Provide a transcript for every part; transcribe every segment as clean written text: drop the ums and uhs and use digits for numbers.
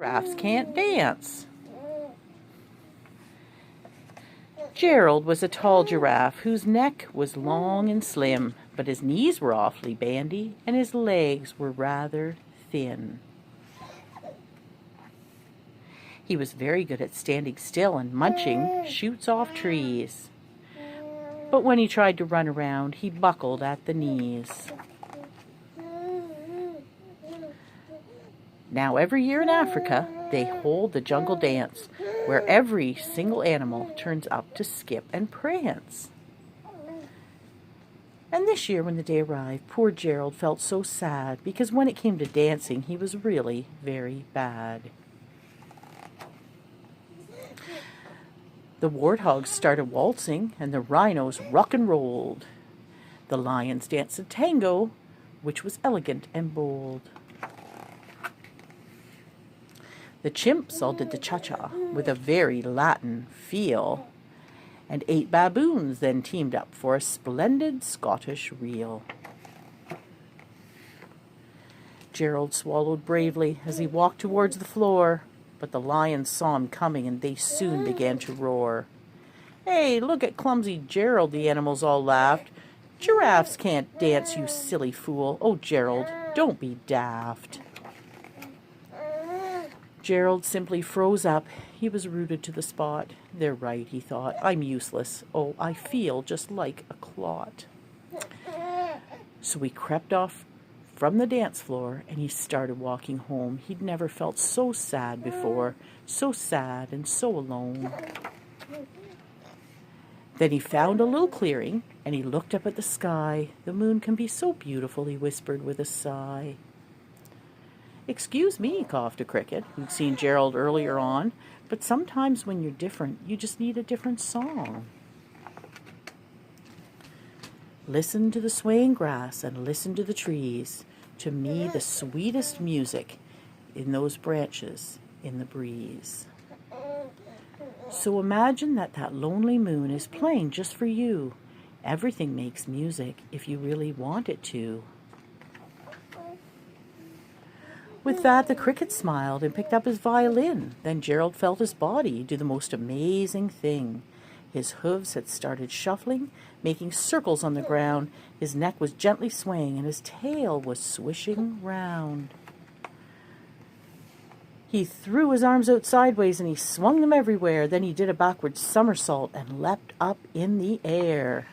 Giraffes can't dance. Gerald was a tall giraffe whose neck was long and slim, but his knees were awfully bandy and his legs were rather thin. He was very good at standing still and munching shoots off trees. But when he tried to run around, he buckled at the knees. Now every year in Africa, they hold the jungle dance, where every single animal turns up to skip and prance. And this year when the day arrived, poor Gerald felt so sad, because when it came to dancing, he was really very bad. The warthogs started waltzing, and the rhinos rock and rolled. The lions danced a tango, which was elegant and bold. The chimps all did the cha-cha with a very Latin feel, and 8 baboons then teamed up for a splendid Scottish reel. Gerald swallowed bravely as he walked towards the floor, but the lions saw him coming and they soon began to roar. "Hey, look at clumsy Gerald," the animals all laughed. "Giraffes can't dance, you silly fool. Oh, Gerald, don't be daft." Gerald simply froze up. He was rooted to the spot. "They're right," he thought. "I'm useless. Oh, I feel just like a clot." So he crept off from the dance floor and he started walking home. He'd never felt so sad before, so sad and so alone. Then he found a little clearing and he looked up at the sky. "The moon can be so beautiful," he whispered with a sigh. "Excuse me," coughed a cricket who'd seen Gerald earlier on, "but sometimes when you're different, you just need a different song." Listen to the swaying grass and listen to the trees. To me, the sweetest music in those branches in the breeze. So imagine that lonely moon is playing just for you. Everything makes music if you really want it to. With that, the cricket smiled and picked up his violin. Then Gerald felt his body do the most amazing thing. His hooves had started shuffling, making circles on the ground. His neck was gently swaying and his tail was swishing round. He threw his arms out sideways and he swung them everywhere. Then he did a backward somersault and leapt up in the air.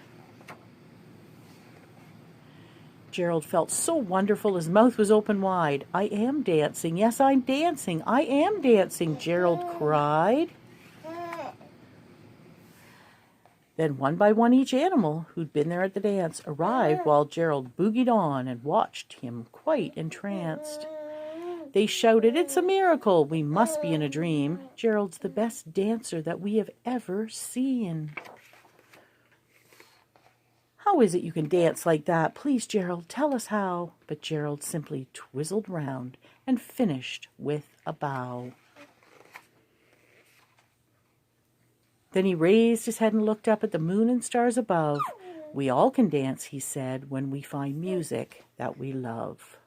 Gerald felt so wonderful, his mouth was open wide. "I am dancing, yes, I'm dancing, I am dancing," Gerald cried. Then one by one each animal who'd been there at the dance arrived while Gerald boogied on and watched him quite entranced. They shouted, "It's a miracle, we must be in a dream. Gerald's the best dancer that we have ever seen." "How is it you can dance like that? Please, Gerald, tell us how." But Gerald simply twizzled round and finished with a bow. Then he raised his head and looked up at the moon and stars above. "We all can dance," he said, "when we find music that we love."